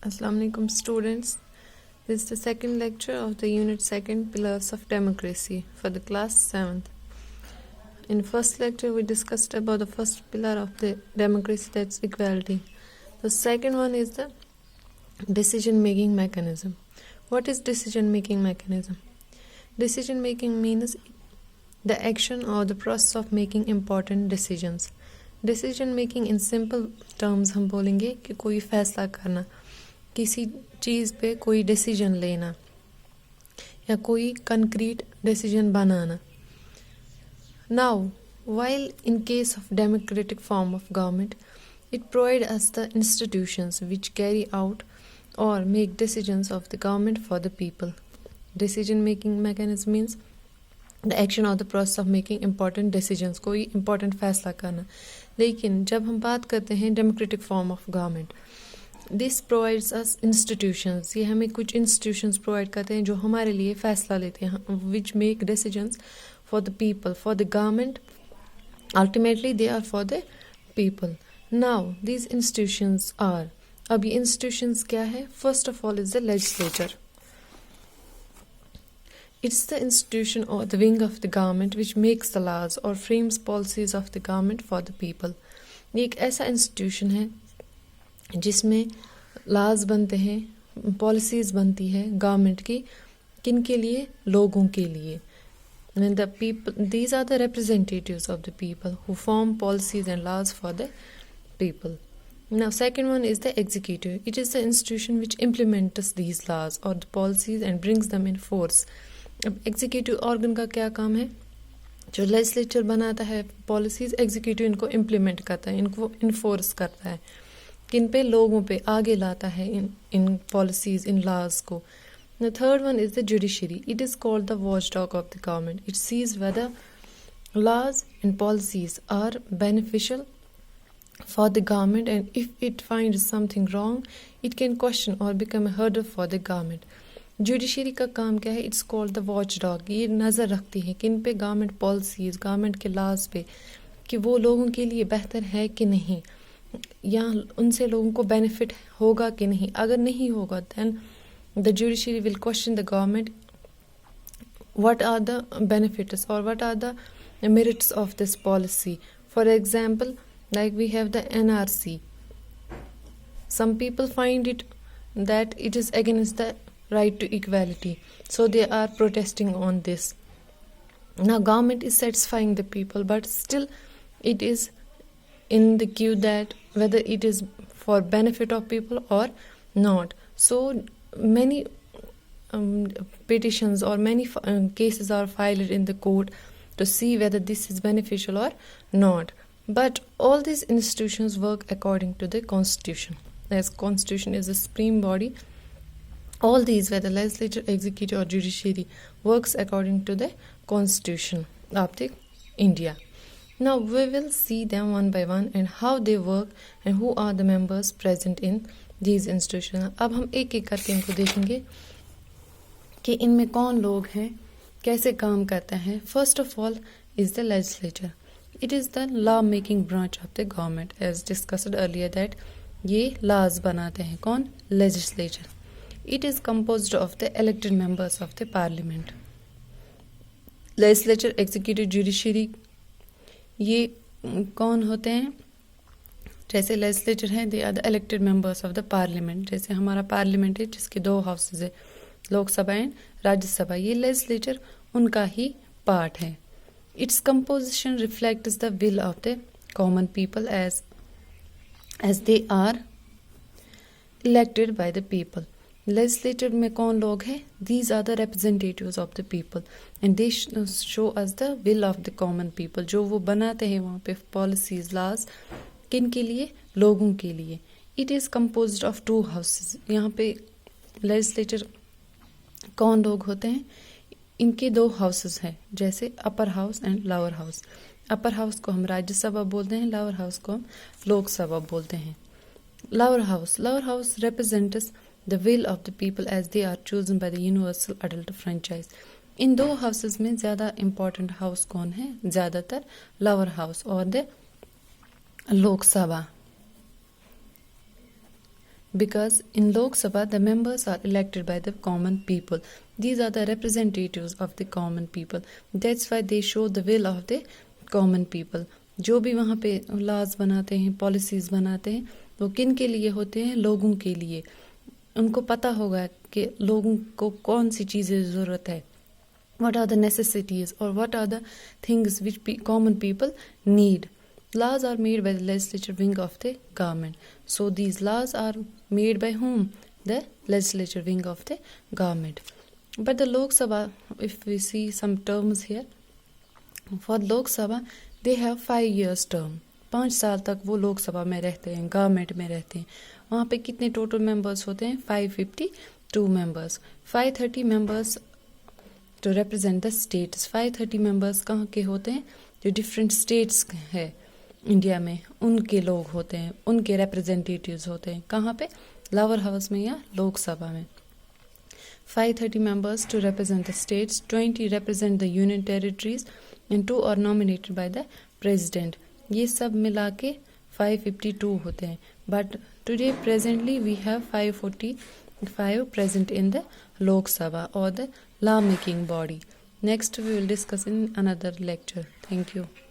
Assalamu alaikum students. This is the second lecture of the unit 2 Pillars of Democracy for the class 7th. In first lecture we discussed about the first pillar of the democracy, that's equality. The second one is the decision making mechanism. What is decision making mechanism? Decision making means the action or the process of making important decisions. Decision making in simple terms हम बोलेंगे कि कोई फैसला करना, किसी चीज़ पे कोई decision लेना या कोई concrete decision banana. Now, while in case of democratic form of government, it provides us the institutions which carry out or make decisions of the government for the people. Decision making mechanism means the action or the process of making important decisions, कोई important फैसला करना. लेकिन जब हम बात करते हैं democratic form of government, this provides us institutions. ये हमें कुछ institutions provide करते हैं जो हमारे लिए फैसला लेते हैं, which make decisions for the people, for the government. Ultimately they are for the people. Now these institutions are, अब ये institutions क्या है? First of all is the legislature. It's the institution or the wing of the government which makes the laws or frames policies of the government for the people. ये एक ऐसा institution है जिसमें laws बनते हैं, policies बनती है government की, किन के लिए? लोगों के लिए. And the people, these are the representatives of the people who form policies and laws for the people. Now second one is the executive. It is the institution which implements these laws or the policies and brings them in force. अब executive organ का क्या काम है? जो legislature बनाता है policies, executive इनको implement करता है, इनको इन्फोर्स करता है, किन पे? लोगों पे आगे लाता है इन पॉलिसीज, इन लॉज को. The third one is the judiciary. It is called the watchdog of the government. It sees whether laws and policies are beneficial for the government, and if it finds something wrong, it can question or become a hurdle for the government. Judiciary का काम क्या है? It's called the watch dog. ये नज़र रखती है किन पे? गवर्नमेंट पॉलिसीज़, गवर्नमेंट के लॉज पे, कि वो लोगों के लिए बेहतर है कि नहीं, या उनसे लोगों को बेनिफिट होगा कि नहीं. अगर नहीं होगा then the judiciary will question the government what are the benefits और what are the merits of this policy. For example, like we have the NRC. Some people find it that it is against the right to equality, so they are protesting on this. Now government is satisfying the people, but still it is in the queue that whether it is for benefit of people or not. So many petitions or many cases are filed in the court to see whether this is beneficial or not. But all these institutions work according to the constitution, as constitution is the supreme body. All these, whether legislature, executive or judiciary, works according to the constitution of the India. Now we will see them one by one and how they work and who are the members present in these institutions. अब हम एक एक करके इनको देखेंगे कि इनमें कौन लोग हैं, कैसे काम करता है. First of all is the legislature. It is the law making branch of the government, as discussed earlier that ये laws बनाते हैं. कौन? Legislature. It is composed of the elected members of the parliament. Legislature, executive, judiciary, ये कौन होते हैं? जैसे legislature है, they are the elected members of the parliament. जैसे हमारा पार्लियामेंट है जिसके 2 हाउसेज है, लोकसभा एंड राज्यसभा. ये legislature उनका ही पार्ट है. Its composition reflects the will of the common people as they are elected by the people. Legislature में कौन लोग हैं? These are the representatives of the people and they show us the will of the common people. जो वो बनाते हैं वहाँ पे policies, laws, किन के लिए? लोगों के लिए. It is composed of 2 houses. यहाँ पे legislature कौन लोग होते हैं? इनके 2 houses हैं, जैसे upper house and lower house. upper house को हम राज्यसभा बोलते हैं, lower house को हम लोकसभा बोलते हैं. Lower house represents the will of the people as they are chosen by the universal adult franchise. In 2 houses में ज़्यादा important house कौन है? ज़्यादातर lower house और the Lok Sabha. because in Lok Sabha the members are elected by the common people. These are the representatives of the common people. That's why they show the will of the common people. जो भी वहाँ पे laws बनाते हैं, policies बनाते हैं, वो किन के लिए होते हैं? लोगों के लिए. उनको पता होगा कि लोगों को कौन सी चीज़ें ज़रूरत है. What are the necessities or what are the things which common people need? Laws are made by the legislature wing of the government. So these laws are made by whom? The legislature wing of the government. But the Lok Sabha, if we see some terms here, for Lok Sabha, they have 5 years term. 5 साल तक वो लोक सभा में रहते हैं, government में रहते हैं. वहाँ पे कितने टोटल मेंबर्स होते हैं? 552 members. 530 members to represent the states. 530 members कहाँ के होते हैं? जो डिफरेंट स्टेट्स है इंडिया में, उनके लोग होते हैं, उनके रिप्रेजेंटेटिव्स होते हैं. कहाँ पे? लोअर हाउस में या लोकसभा में. 530 members to represent the states, 20 represent the union territories and 2 are nominated by the president. ये सब मिला के 552 होते हैं. But today presently we have 545 present in the Lok Sabha or the law making body. Next we will discuss in another lecture. Thank you.